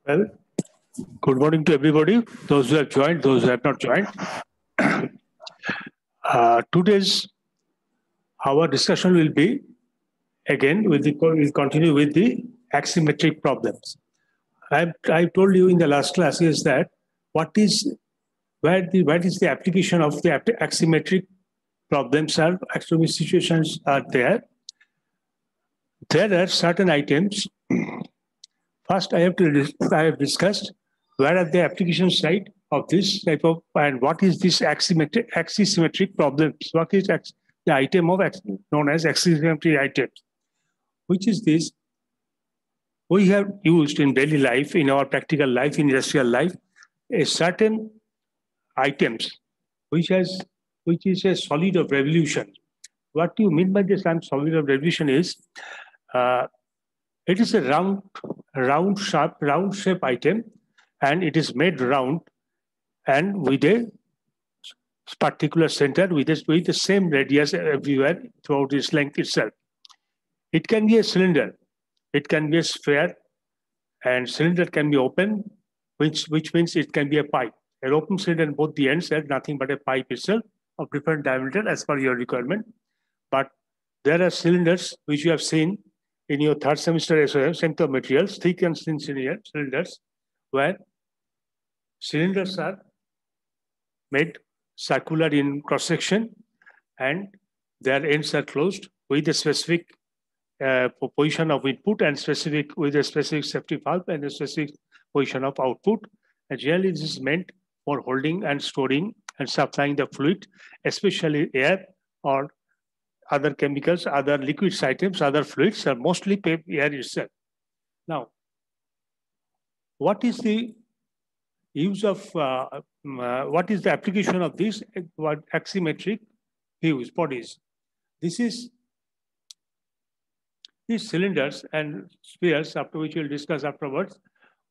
Well, good morning to everybody, those who have joined, those who have not joined. Today's our discussion will be again we'll continue with the axiometric problems. I told you in the last class is that what is what is the application of the axiometric problems are axiometric situations are there. There are certain items. First, I have discussed where are the application side of this type of and what is this axisymmetric problems? What is the item of known as axisymmetric items? Which is this? We have used in daily life, in our practical life, in industrial life, a certain items which is a solid of revolution. What do you mean by this term solid of revolution is it is a round shape item, and it is made round and with a particular center with the same radius everywhere throughout its length itself. It can be a cylinder, it can be a sphere, and cylinder can be open, which means it can be a pipe. An open cylinder in both the ends has nothing but a pipe itself of different diameter as per your requirement. But there are cylinders which you have seen in your third semester as well, strength of materials, thick and thin cylinders, where cylinders are made circular in cross-section and their ends are closed with a specific position of input and with a specific safety valve and a specific position of output. And generally, this is meant for holding and storing and supplying the fluid, especially air or other chemicals, other liquid items, other fluids are mostly air itself. Now, what is the use of, what is the application of these axiometric views, bodies? These cylinders and spheres, after which we'll discuss afterwards,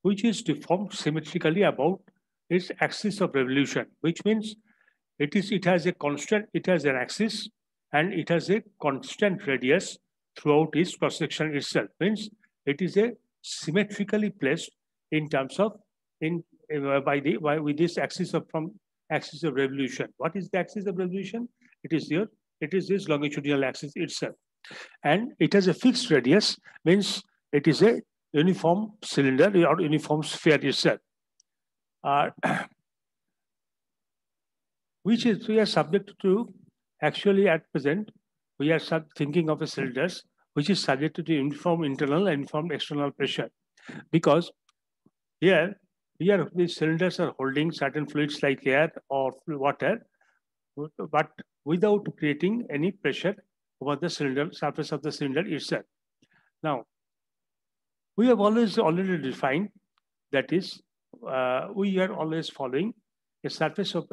which is deformed symmetrically about its axis of revolution, which means it has an axis and it has a constant radius throughout its cross-section itself. Means it is a symmetrically placed in terms of with this axis of revolution. What is the axis of revolution? It is this longitudinal axis itself, and it has a fixed radius. Means it is a uniform cylinder or uniform sphere itself, which is we are subject to. Actually, at present, we are thinking of a cylinders which is subject to uniform internal and uniform external pressure, because here these cylinders are holding certain fluids like air or water, but without creating any pressure over the surface of the cylinder itself. Now, we have already defined, that is, we are always following a surface of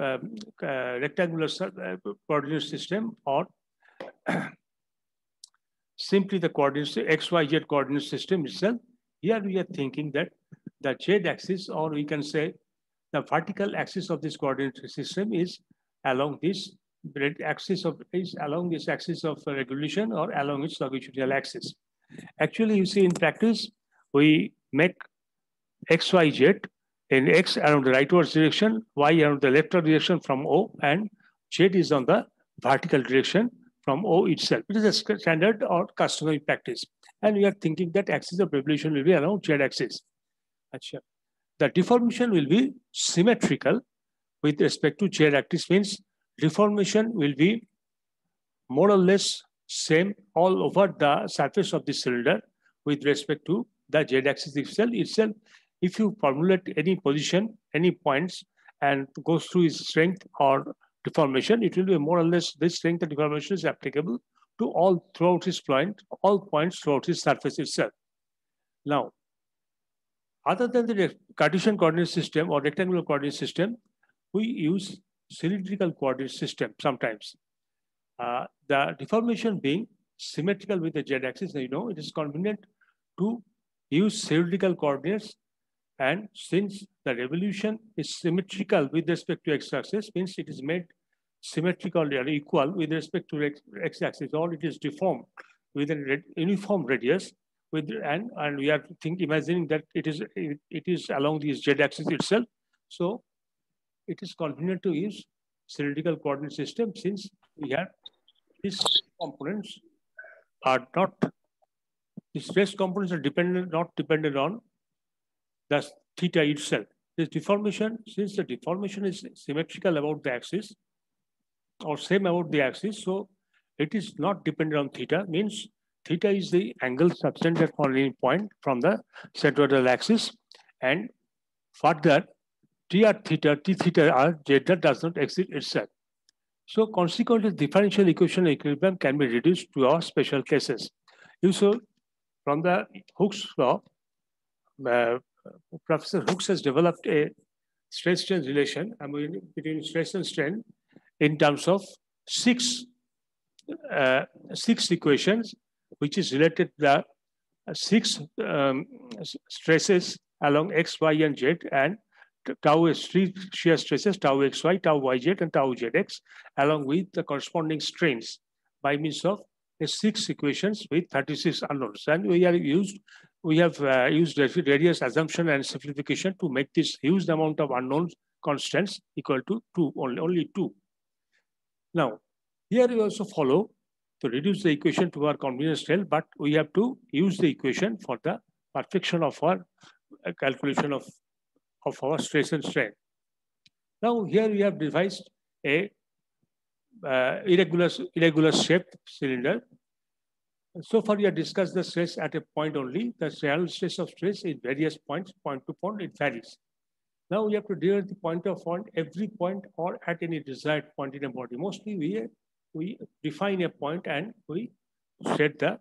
rectangular coordinate system, or simply the coordinates XYZ coordinate system itself. Here we are thinking that the z-axis, or we can say the vertical axis of this coordinate system, is along this axis of revolution or along its longitudinal axis. Actually, you see in practice, we make XYZ in X around the rightwards direction, Y around the leftward direction from O, and Z is on the vertical direction from O itself. It is a standard or customary practice. And we are thinking that axis of revolution will be around Z axis. The deformation will be symmetrical with respect to Z axis, means deformation will be more or less same all over the surface of the cylinder with respect to the Z axis itself. If you formulate any position, any points, and goes through its strength or deformation, it will be more or less this strength and deformation is applicable to all points throughout its surface itself. Now, other than the Cartesian coordinate system or rectangular coordinate system, we use cylindrical coordinate system sometimes. The deformation being symmetrical with the z-axis, it is convenient to use cylindrical coordinates. And since the revolution is symmetrical with respect to x-axis, means it is made symmetrical or equal with respect to x-axis, or it is deformed with a uniform radius, with and we are imagining that it is along the z-axis itself. So it is convenient to use cylindrical coordinate system since we have these components are not, the stress components are not dependent on the theta itself. This deformation, since the deformation is symmetrical about the axis or same about the axis, so it is not dependent on theta, means theta is the angle subtended on any point from the centroidal axis, and further dr theta, t theta r, z does not exist itself. So consequently, differential equation equilibrium can be reduced to our special cases. You saw from the Hooke's law, Professor Hooks has developed a stress-strain relation between stress and strain in terms of six equations, which is related to the six stresses along x, y, and z, and tau is three shear stresses, tau xy, tau yz, and tau zx, along with the corresponding strains by means of six equations with 36 unknowns. And we have used various assumption and simplification to make this huge amount of unknown constants equal to two, only two. Now, here we also follow to reduce the equation to our convenience scale, but we have to use the equation for the perfection of our calculation of our stress and strain. Now, here we have devised a irregular shaped cylinder. So far, we have discussed the stress at a point only. The real stress of stress in various points, point to point, it varies. Now we have to deal with the point of point, every point or at any desired point in a body. Mostly we define a point and we set the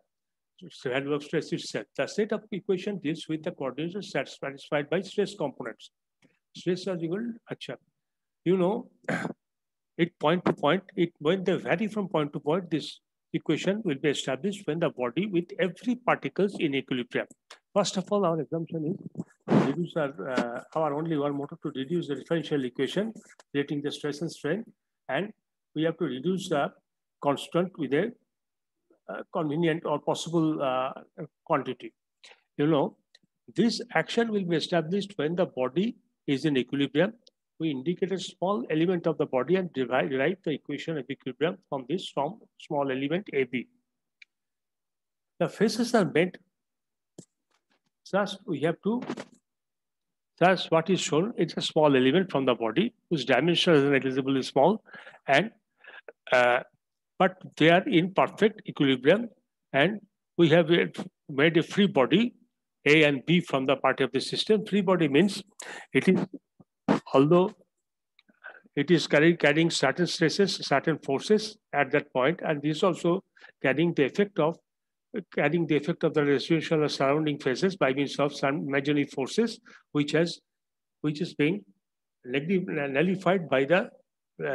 value of stress itself. The set of equation deals with the coordinates satisfied by stress components. Stress is equal to, you know, it point to point, when they vary from point to point, this equation will be established when the body with every particles in equilibrium. First of all, our assumption is reduce our only one motive to reduce the differential equation relating the stress and strain, and we have to reduce the constant with a convenient or possible quantity. You know, this action will be established when the body is in equilibrium. We indicate a small element of the body and derive the equation of equilibrium from this small element AB. The faces are made. Thus, we have to. Thus, what is shown is a small element from the body whose dimension is negligible small, and but they are in perfect equilibrium, and we have made a free body A and B from the part of the system. Free body means it is, although it is carrying certain stresses, certain forces at that point, and this also carrying the effect of the residential or surrounding phases by means of some imaginary forces, which is being nullified by the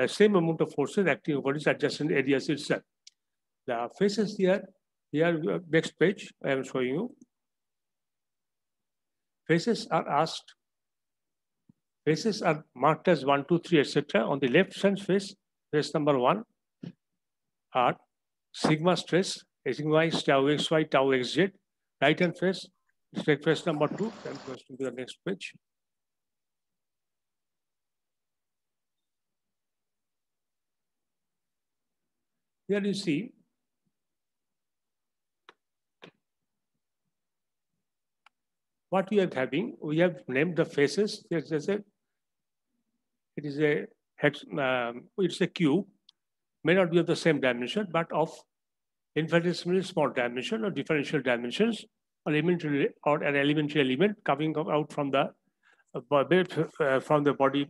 same amount of forces acting over its adjacent areas itself. The phases here, next page, I am showing you. Phases are marked as 1, 2, 3, etc. On the left hand phase number 1 are sigma stress, sigma is tau xy, tau xz. Right hand phase number 2. Then goes to the next page. Here you see what we are having. We have named the phases. It's a cube, may not be of the same dimension, but of infinitesimally small dimension or differential dimensions, or an elementary element coming out from the body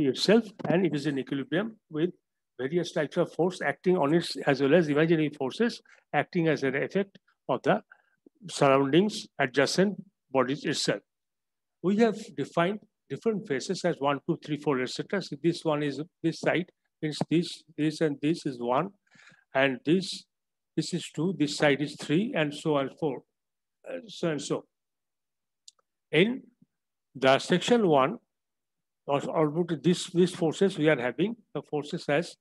itself, and it is in equilibrium with various types of force acting on it, as well as imaginary forces acting as an effect of the surroundings adjacent bodies itself. We have defined different phases as 1, 2, 3, 4, etc. So this one is this side, means this and this is 1, and this is 2, this side is 3, and so on 4, so and so. In the section 1, or these forces we are having, the forces as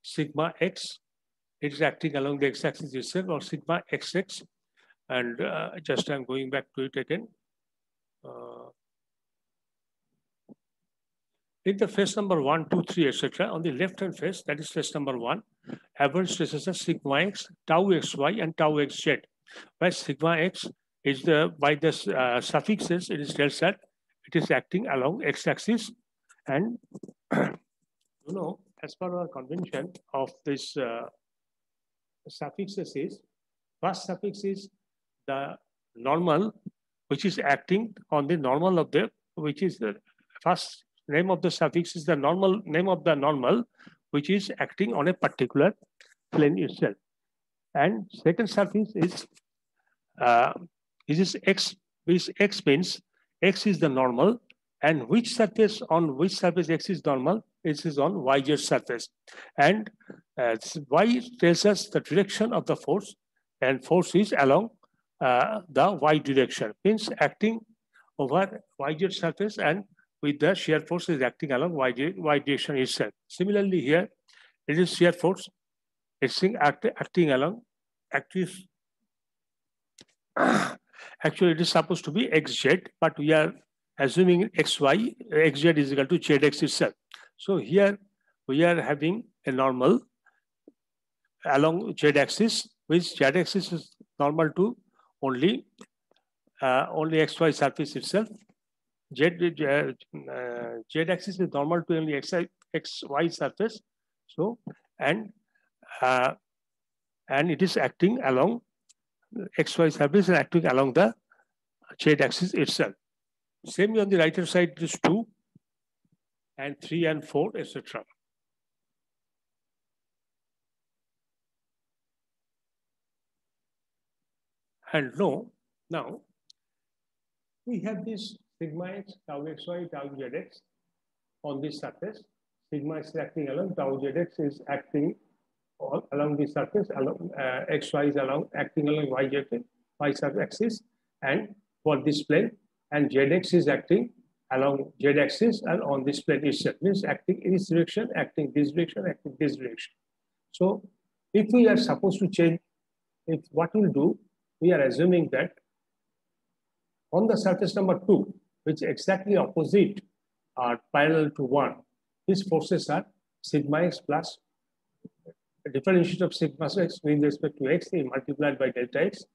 sigma x, it is acting along the x-axis itself, or sigma xx, And just I'm going back to it again. In the phase number 1, 2, 3, etc., on the left-hand phase, that is phase number 1, average stresses are sigma x, tau xy, and tau xz. Where sigma x is by the suffixes, it is tells that it is acting along x-axis, and as per our convention of this suffixes is, first suffix is the normal, which is acting on the normal of the, which is the first name of the suffix is the normal name of the normal, which is acting on a particular plane itself. And second suffix is x, which x means x is the normal, and which surface x is normal? It is on yz surface. And y tells us the direction of the force, and force is along the y direction, means acting over yz surface, and with the shear force is acting along y direction itself. Similarly here, it is shear force, it's acting along axis. Actually, it is supposed to be xz, but we are assuming xy, xz is equal to zx itself. So here we are having a normal along z-axis, which z-axis is normal to only xy surface itself. Z-axis is normal to only xy surface. So and it is acting along xy surface and acting along the z-axis itself. Same on the right hand side, it is 2 and 3 and 4, etc. And now we have this sigma x, tau xy, tau zx on this surface. Sigma is acting along, tau zx is acting along the surface, along xy is acting along y axis, and for this plane, and zx is acting along z-axis and on this plane itself, means acting in this direction, acting this direction, acting this direction. So if we are supposed to change, what we'll do, we are assuming that on the surface number 2, which exactly opposite are parallel to 1, these forces are sigma x plus the differentiation of sigma x with respect to x multiplied by delta x,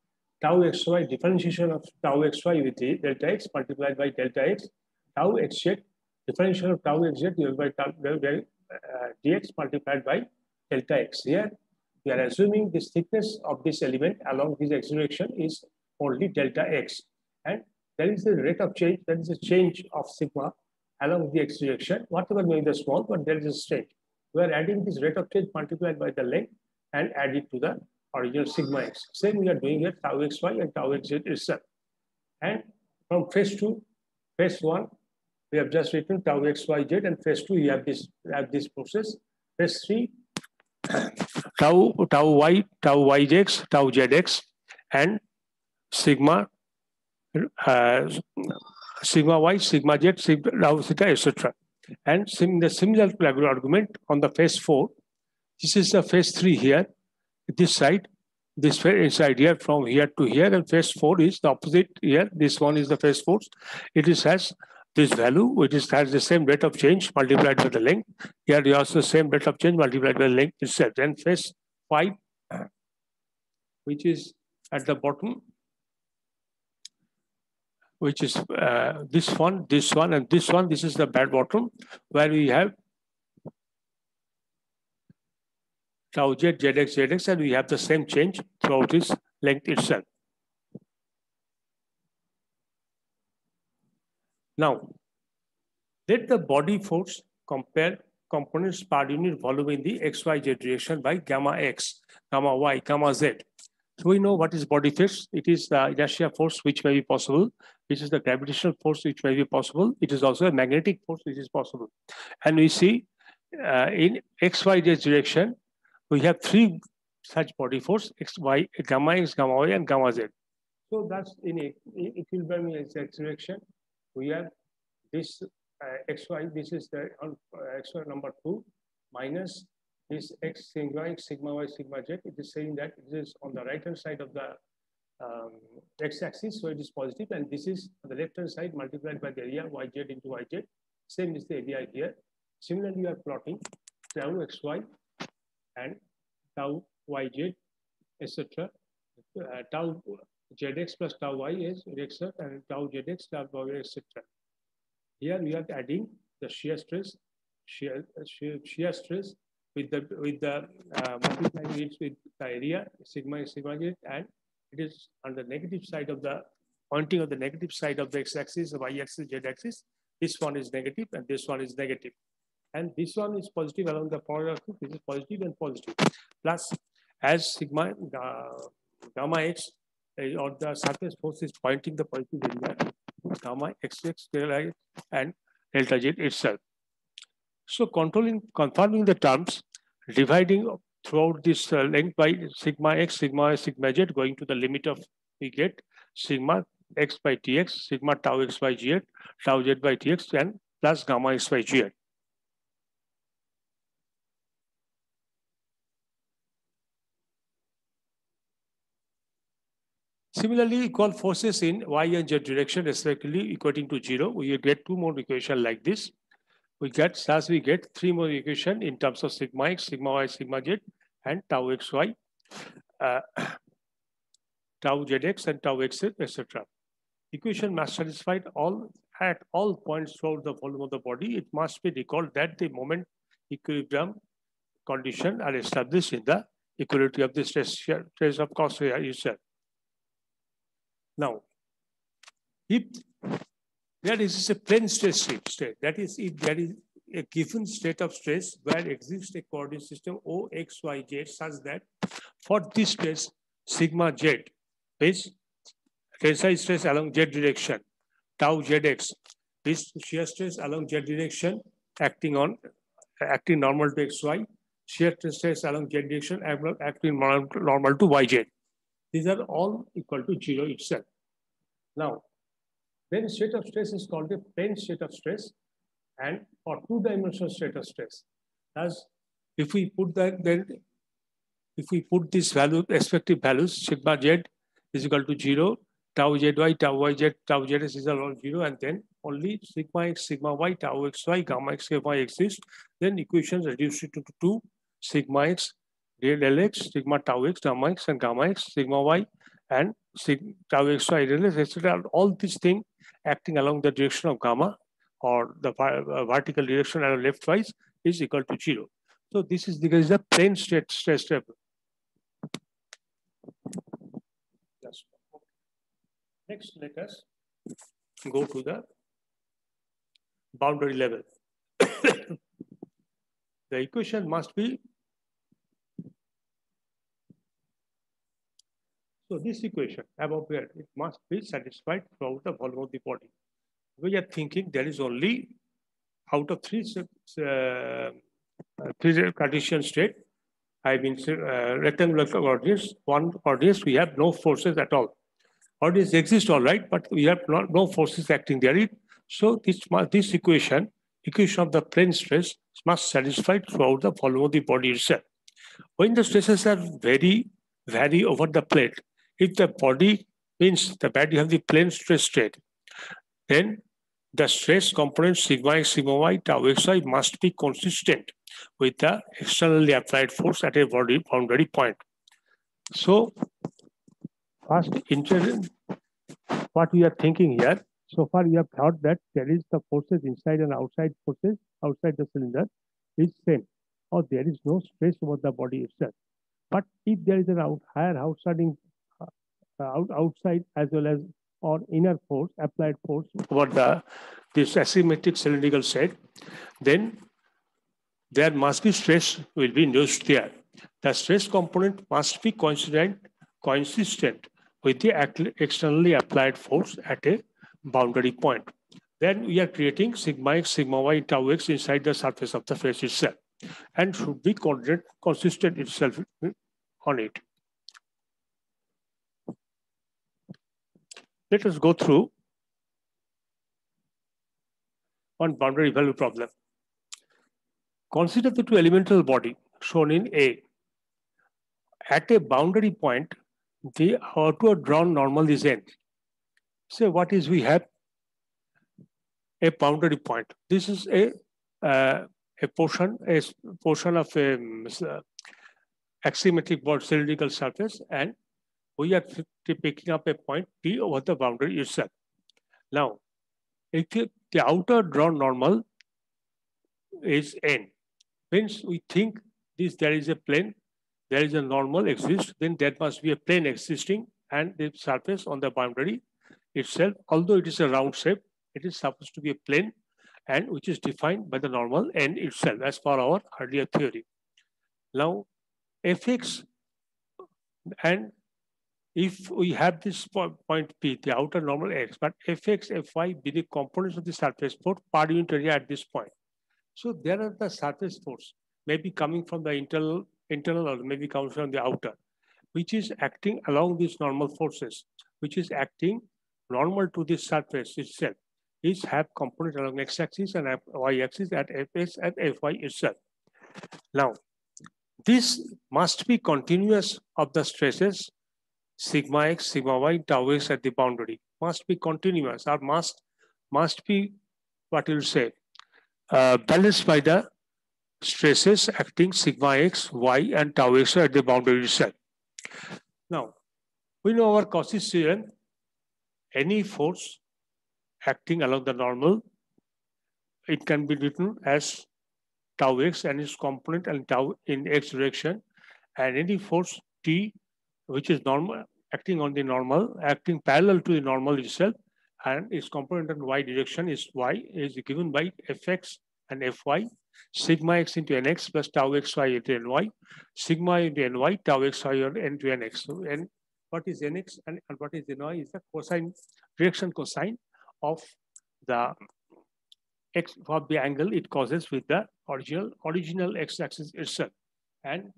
tau xy, differentiation of tau xy with the delta x multiplied by delta x, tau xz, differentiation of tau xz divided by dx multiplied by delta x. Here we are assuming this thickness of this element along this x direction is only delta x, and there is a rate of change, there is a change of sigma along the x direction, whatever may be the small, but there is a change. We are adding this rate of change multiplied by the length and add it to the original sigma x. Same we are doing here, tau xy and tau xz itself. And from phase 2, phase 1, we have just written tau xyz, and phase 2 we have this process. Phase 3, tau y, tau yx, tau zx, and sigma sigma y, sigma z, sigma tau theta, etc. And the similar argument on the phase 4. This is the phase 3 here. This side, this side here, from here to here, and phase 4 is the opposite here. This one is the phase 4. It has this value, which has the same rate of change multiplied by the length. Here you also the same rate of change multiplied by the length itself. Then phase 5, which is at the bottom, which is this one, and this one. This is the bad bottom, where we have tau z, zx, zx, and we have the same change throughout this length itself. Now, let the body force compare components per unit volume in the xyz direction by gamma x, gamma y, gamma z. So we know what is body force. It is the inertia force which may be possible, which is the gravitational force which may be possible. It is also a magnetic force which is possible. And we see in xyz direction, we have 3 such body force, x, y, gamma x, gamma y, and gamma z. So that's in equilibrium x direction. We have this xy, this is the xy number 2, minus this x, sigma y, sigma z. It is saying that it is on the right hand side of the x-axis, so it is positive, and this is on the left-hand side multiplied by the area yz into yz. Same is the area here. Similarly, you are plotting tau xy and tau yz, etc. Tau zx plus tau y is etc. and tau zx, tau y, etc. Here we are adding the shear stress with the multiplying it with the area sigma z, and it is on the negative side of the pointing of the negative side of the x-axis, y-axis, z-axis. This one is negative and this one is negative, and this one is positive along the polar axis. This is positive and positive. Plus, as sigma gamma x or the surface force is pointing the positive area, gamma xx and delta z itself. So confirming the terms, dividing throughout this length by sigma x, sigma y, sigma z, going to the limit of, we get sigma x by tx, sigma tau x by gz, tau z by tx, and plus gamma x by gz. Similarly, equal forces in y and z direction respectively equating to 0. We get two more equations like this. We get three more equations in terms of sigma x, sigma y, sigma z, and tau xy, tau zx, and tau xz, etc. Equation must satisfy at all points throughout the volume of the body. It must be recalled that the moment equilibrium conditions are established in the equality of the stress of cos itself. Now, if there is a plane stress state, that is, if there is a given state of stress where exists a coordinate system O, X, Y, Z, such that for this stress, sigma Z is tensile stress along Z direction, tau Zx is shear stress along Z direction acting normal to XY, shear stress along Z direction acting normal to YZ. These are all equal to 0 itself. Now, then state of stress is called a plane state of stress, and for two-dimensional state of stress. As if we put this value, respective values, sigma z is equal to 0, tau zy, tau yz, tau zs is all 0, and then only sigma x, sigma y, tau xy, gamma x, gamma y exists. Then equations reduce to 2, sigma x, del x, sigma tau x, gamma x, and gamma x, sigma y, and tau xy, del x, etc. All these things acting along the direction of gamma or the vertical direction and leftwise is equal to 0. So this is because the plane state stress level. Next, let us go to the boundary level. The equation must be, so this equation above here, it must be satisfied throughout the volume of the body. We are thinking there is only out of three Cartesian state, I mean rectangular coordinates, one coordinates we have no forces at all. Coordinates exist all right, but we have no forces acting there. So this equation of the plane stress must satisfy throughout the volume of the body itself. When the stresses are vary over the plate, if the body means the body have the plane stress state, then the stress component sigma x, sigma y, tau xy must be consistent with the externally applied force at a boundary point. So, first, what we are thinking here, so far we have thought that there is the forces inside and outside forces outside the cylinder is same, or there is no stress over the body itself. But if there is an higher outside as well as or inner force, applied force over this asymmetric cylindrical set, then there must be stress will be induced there. The stress component must be consistent with the externally applied force at a boundary point. Then we are creating sigma x, sigma y, tau x inside the surface of the face itself, and should be consistent itself on it. Let us go through one boundary value problem. Consider the two elemental body shown in A. At a boundary point, the outward drawn normal is n. So what is we have? A boundary point. This is a portion of a axisymmetric board cylindrical surface, and we are picking up a point P over the boundary itself. Now, if the outer drawn normal is n, means we think there is a plane, there is a normal exists, then there must be a plane existing, and the surface on the boundary itself, although it is a round shape, it is supposed to be a plane, and which is defined by the normal n itself as per our earlier theory. Now, fx, and if we have this point P, the outer normal x, but fx, fy be the components of the surface force per unit area at this point. So there are the surface force, maybe coming from the internal or maybe coming from the outer, which is acting along these normal forces, which is acting normal to this surface itself. These have components along x-axis and y-axis at fx and fy itself. Now, this must be continuous of the stresses sigma x, sigma y, tau x at the boundary. Must be continuous, or must be, what you say, balanced by the stresses acting sigma x, y, and tau x at the boundary itself. Now, we know our Cauchy's theorem. Any force acting along the normal, it can be written as tau x and its component and tau in x direction, and any force T, which is normal, acting on the normal, acting parallel to the normal itself, and its component in y direction is y, is given by fx and fy, sigma x into nx plus tau xy into ny, sigma into ny, tau xy into nx. So, and what is nx and what is ny is the cosine, direction cosine of the x of the angle it causes with the original x-axis itself. And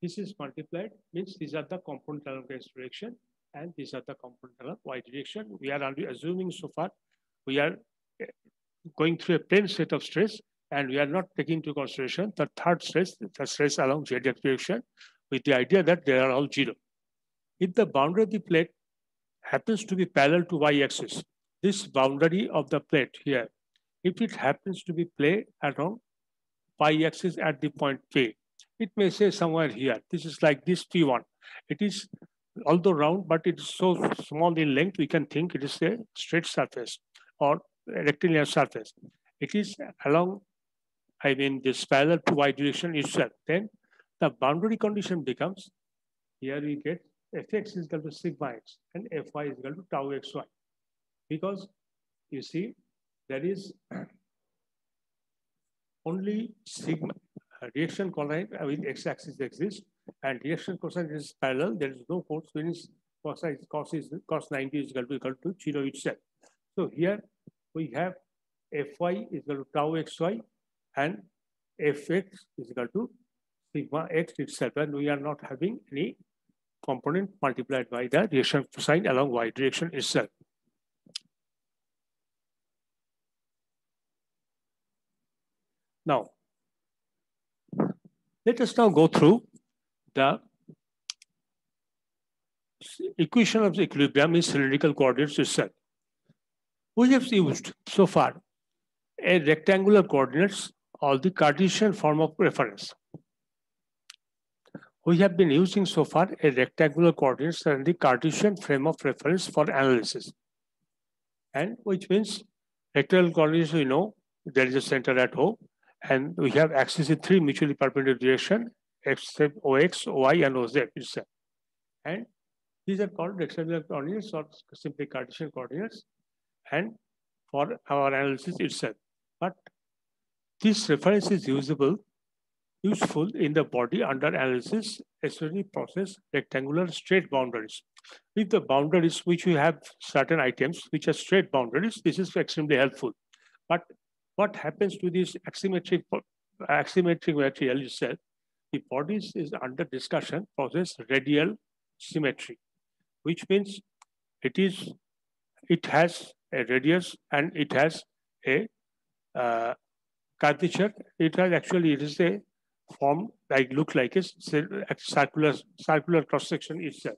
this is multiplied, means these are the component along x direction and these are the component along y direction. We are only assuming so far we are going through a plane set of stress, and we are not taking into consideration the third stress, the stress along z direction, with the idea that they are all zero. If the boundary of the plate happens to be parallel to y-axis, this boundary of the plate here, if it happens to be play along y-axis at the point P, it may say somewhere here, this is like this P1. It is although round, but it is so small in length, we can think it is a straight surface or a rectilinear surface. It is along, I mean, this parallel to y direction itself. Then the boundary condition becomes, here we get fx is equal to sigma x and fy is equal to tau xy. Because you see, there is only sigma reaction cosine with x-axis exists, and reaction cosine is parallel. There is no force, means cos 90 is equal to 0 itself. So here we have fy is equal to tau xy and fx is equal to sigma x itself, and we are not having any component multiplied by the reaction cosine along y direction itself. Now, let us now go through the equation of the equilibrium in cylindrical coordinates itself. We have used so far a rectangular coordinates or the Cartesian form of reference. We have been using so far a rectangular coordinates and the Cartesian frame of reference for analysis. And which means rectangular coordinates, we know there is a center at O, and we have axes in three mutually perpendicular direction, except OX, OY, and OZ itself. And these are called rectangular coordinates or simply Cartesian coordinates, and for our analysis itself. But this reference is useful in the body under analysis, especially process rectangular straight boundaries. With the boundaries which we have certain items which are straight boundaries, this is extremely helpful. But what happens to this axisymmetric material itself? The bodies is under discussion possess radial symmetry, which means it has a radius and it has a curvature. It is a form like look like a circular cross section itself.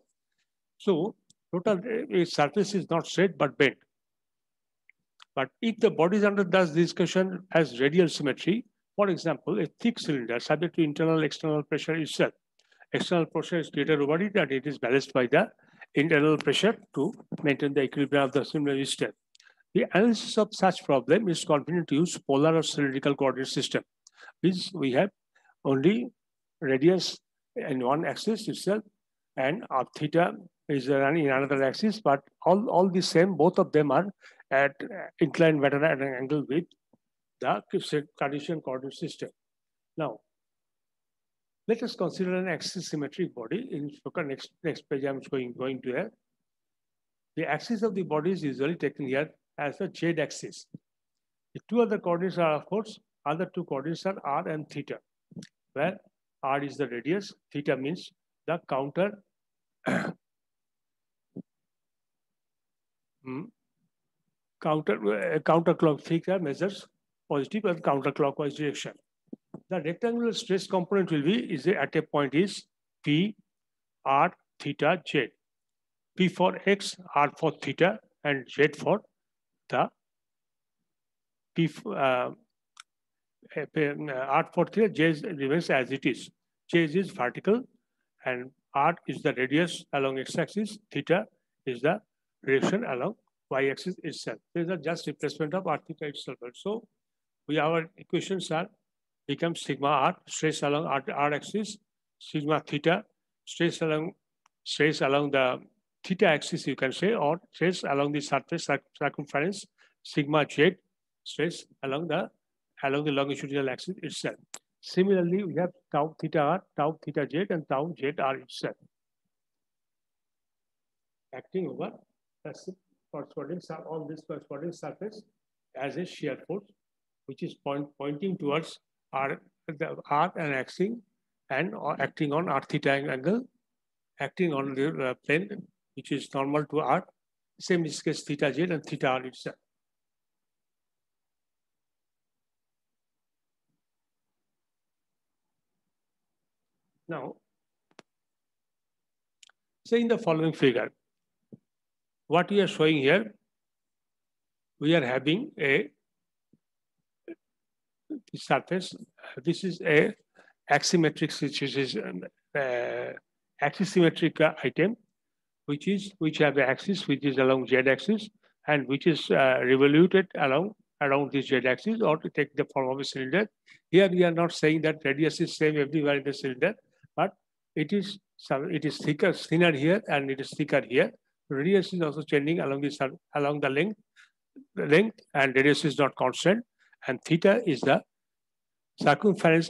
So total surface is not straight but bent. But if the body is under this discussion as radial symmetry, for example, a thick cylinder subject to internal external pressure itself. External pressure is created over it and it is balanced by the internal pressure to maintain the equilibrium of the cylinder itself. The analysis of such problem is convenient to use polar or cylindrical coordinate system, which we have only radius in one axis itself and theta is running in another axis, but all the same, both of them are at inclined matter at an angle with the Cartesian coordinate system. Now, let us consider an axis symmetric body. In next page, I'm going to have the axis of the body is usually taken here as the z axis. The two other coordinates are, of course, other two coordinates are r and theta, where r is the radius, theta means the counter counterclock theta measures positive and counterclockwise direction. The rectangular stress component will be at a point is P r theta z. P for x, r for theta, and z for the P r for theta, z remains as it is. Z is vertical and r is the radius along x-axis, theta is the direction along y-axis itself. These are just replacement of r theta itself. So our equations are become sigma r, stress along r-axis, sigma theta, stress along the theta axis, you can say, or stress along the surface circumference, sigma z, stress along the longitudinal axis itself. Similarly, we have tau theta r, tau theta z, and tau z r itself acting over the corresponding on this corresponding surface as a shear force, which is pointing towards r and acting on r theta angle, acting on the plane which is normal to r. Same is case theta z and theta r itself. Now, say in the following figure, what we are showing here, we are having a surface. This is a axisymmetric, which is axisymmetric item, which have the axis which is along z-axis and which is revoluted around this z-axis, or to take the form of a cylinder. Here we are not saying that radius is same everywhere in the cylinder, but it is thinner here and it is thicker here. Radius is also changing along the length, and radius is not constant. And theta is the circumference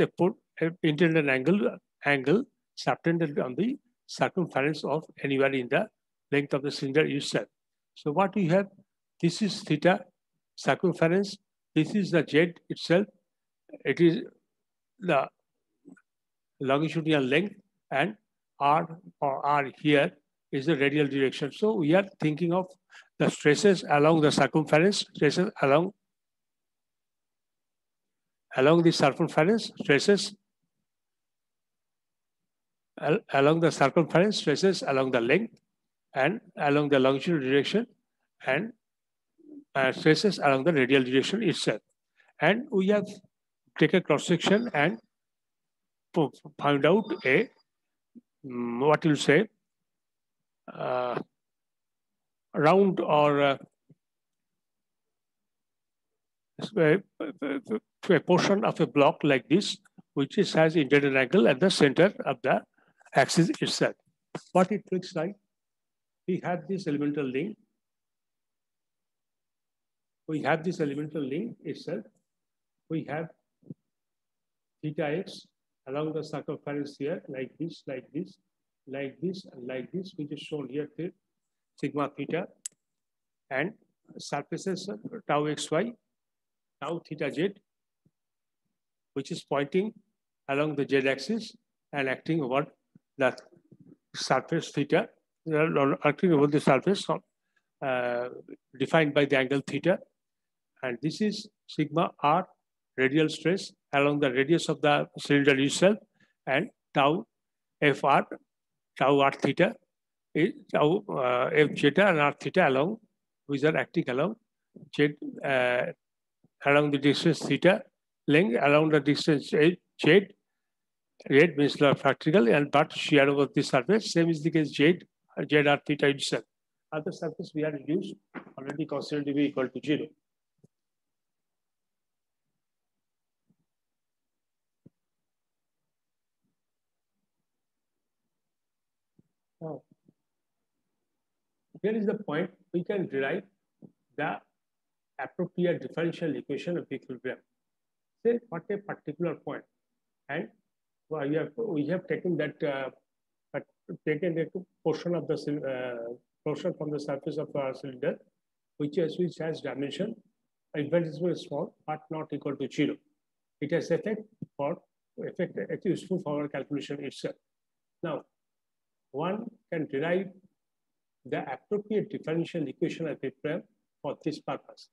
internal angle subtended on the circumference of anywhere in the length of the cylinder itself. So what we have, this is theta circumference, this is the z itself, it is the longitudinal length, and r here is the radial direction. So we are thinking of the stresses along the circumference, stresses along the circumference, stresses along the circumference, stresses along the length and along the longitudinal direction, and stresses along the radial direction itself. And we have taken a cross section and found out a what you say round or a portion of a block like this, which has indented angle at the center of the axis itself. What it looks like, we have this elemental link. We have this elemental link itself. We have theta x along the circumference here, like this, like this, like this, and like this, which is shown here, sigma theta, and surfaces tau xy, tau theta z, which is pointing along the z-axis and acting over the surface theta, acting over the surface defined by the angle theta. And this is sigma r, radial stress along the radius of the cylinder itself, and tau fr, tau r theta, F zeta and R theta along, which are acting along Z, along the distance theta, length along the distance Z. Red means practical and but shear over the surface. Same is the case Z R theta itself. Other surface we are reduced already considered to be equal to 0. Now, here is the point we can derive the appropriate differential equation of equilibrium. Say what a particular point, and we have taken that taken a portion of the portion from the surface of our cylinder, which has dimension infinitesimally small but not equal to 0. It has effect useful for our calculation itself. Now, one can derive the appropriate differential equation of equilibrium for this purpose.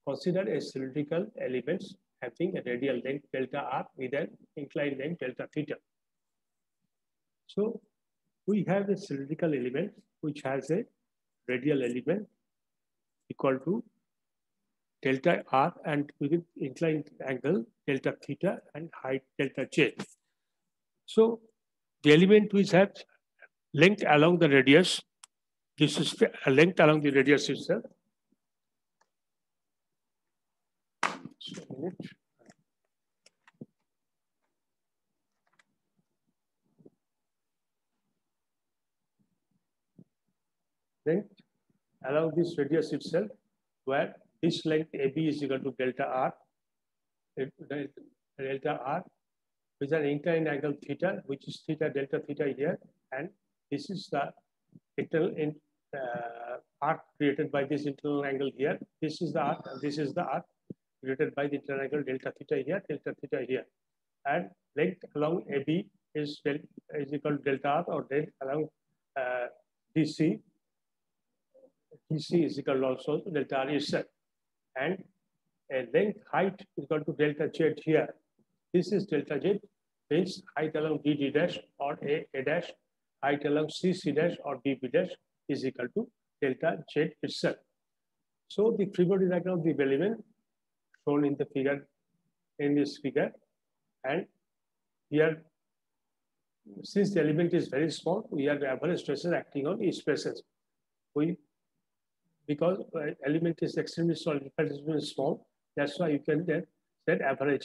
Consider a cylindrical element having a radial length delta r with an inclined length delta theta. So we have a cylindrical element which has a radial element equal to delta r and with inclined angle delta theta and height delta j. So the element which has length along the radius, this is a length along the radius itself. Length along this radius itself, where this length AB is equal to delta r, delta r with an inclined angle theta, which is theta delta theta here, and this is the internal arc created by this internal angle here. This is the arc, and this is the arc created by the internal angle delta theta here, and length along AB is equal to delta r, or length along DC. DC is equal to also to delta r itself, and a length height is equal to delta z here. This is delta z, means height along D dash or A dash, height along C dash or B dash is equal to delta z itself. So the free body diagram of the element shown in the figure, in this figure, and here, since the element is very small, we have the average stresses acting on each stresses. Because element is extremely small, that's why you can then set average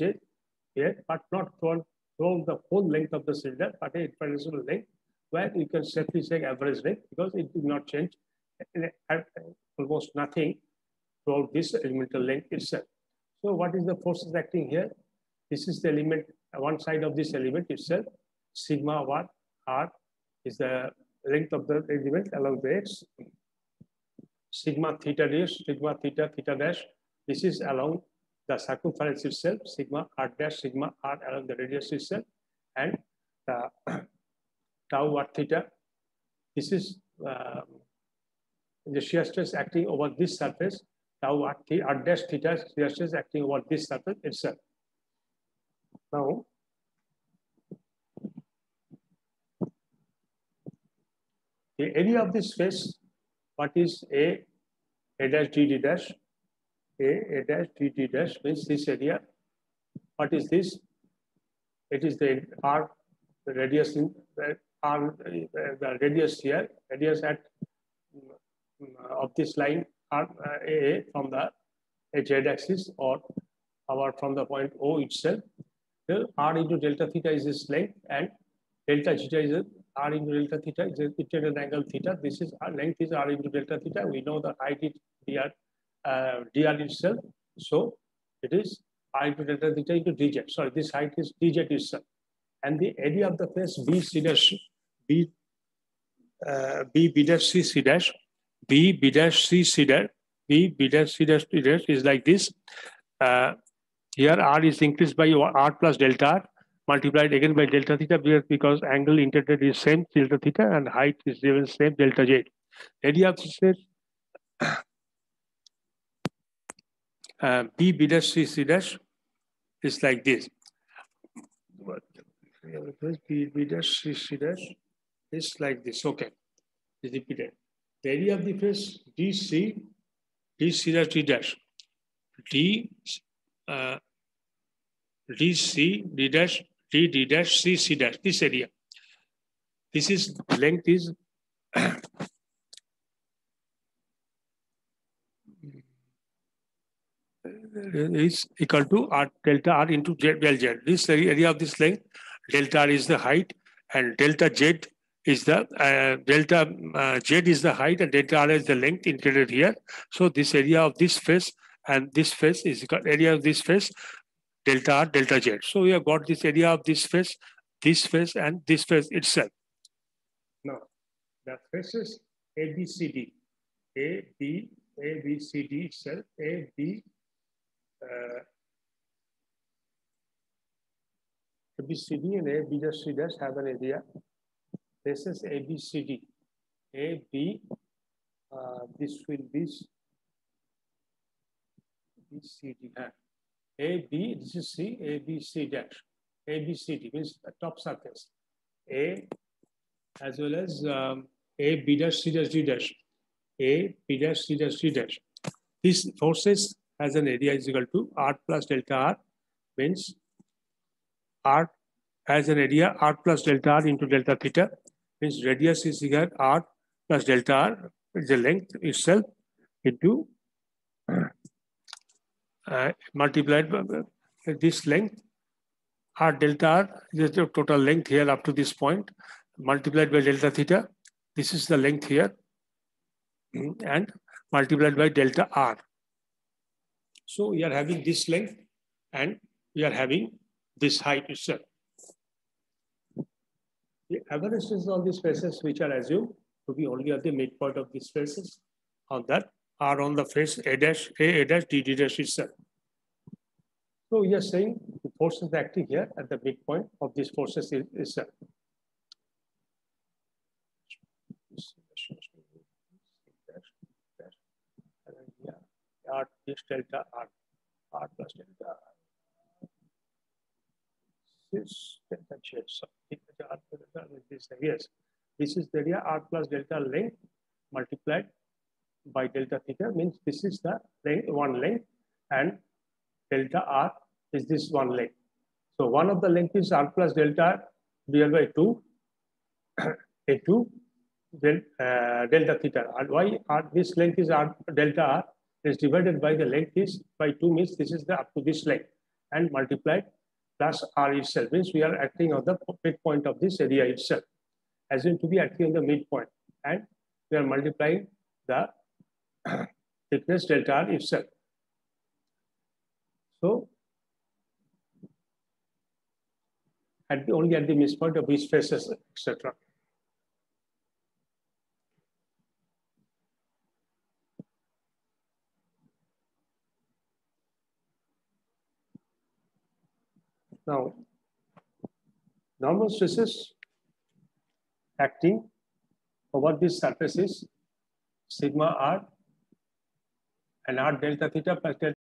here, but not through the whole length of the cylinder, but a infinitesimal length, where you can safely say average length because it will not change almost nothing throughout this elemental length itself. So what is the forces acting here? This is the element, one side of this element itself. Sigma 1 r is the length of the element along the x. Sigma theta dash, sigma theta dash. This is along the circumference itself. Sigma r dash, sigma r along the radius itself, and tau r theta. This is the shear stress acting over this surface. Tau r dash theta shear stress acting over this surface itself. Now, the area of this space, what is A dash D dash? A dash D dash means this area. What is this? It is the R, the radius in R, the radius here, radius at of this line R A from the z-axis or from the point O itself. The R into delta theta is this length, and delta theta is R into delta theta is an internal angle theta. This is our length is R into delta theta. We know the height is dr itself. So it is R into delta theta into dz. Sorry, this height is dz itself. And the area of the face B C dash B dash C C dash B dash C C dash B dash C dash D dash is like this. Here R is increased by R plus delta R, multiplied again by delta theta because angle integrated is same delta theta and height is given same delta z. Area of the space B dash C C dash is like this. B dash C C dash is like this. Okay. is repeated. The area of the face DC, DC dash D dash, D, DC, D dash, D dash, C dash, this area. This is length is is equal to R delta R into del Z. This area of this length, delta R is the height, and delta Z is the delta Z is the height, and delta R is the length indicated here. So this area of this face and this face is equal area of this face, delta R, delta Z. So we have got this area of this face, and this face itself. Now, the faces ABCD, ABCD itself, ABCD and AB dash C dash have an area. This is ABCD. AB, this will be BCD. AB, this is C, ABC dash. ABCD means the top surface. A as well as AB dash C dash D dash. A, B dash, C dash, D dash. This forces has an area is equal to R plus delta R, means R has an area R plus delta R into delta theta, means radius is equal R plus delta R, the length itself, into multiplied by this length. R delta R is the total length here up to this point, multiplied by delta theta. This is the length here, and multiplied by delta R. So we are having this length and we are having this height itself. The averages on these faces which are assumed to be only at the midpoint of these faces on that are on the face A dash, D dash itself. So we are saying the forces acting here at the midpoint of these forces itself. R this delta R plus delta R. This delta Z. So yes, this is the area R plus delta length multiplied by delta theta, means this is the length, one length, and delta R is this one length. So one of the length is R plus delta divided by 2 into delta theta. And why this length is R delta R is divided by the length is by 2, means this is the up to this length, and multiplied plus R itself, means we are acting on the midpoint of this area itself, assumed to be acting on the midpoint, and we are multiplying the thickness delta R itself. So only at the midpoint of these faces, etc. Now, normal stresses acting over these surfaces, sigma R and R delta theta plus delta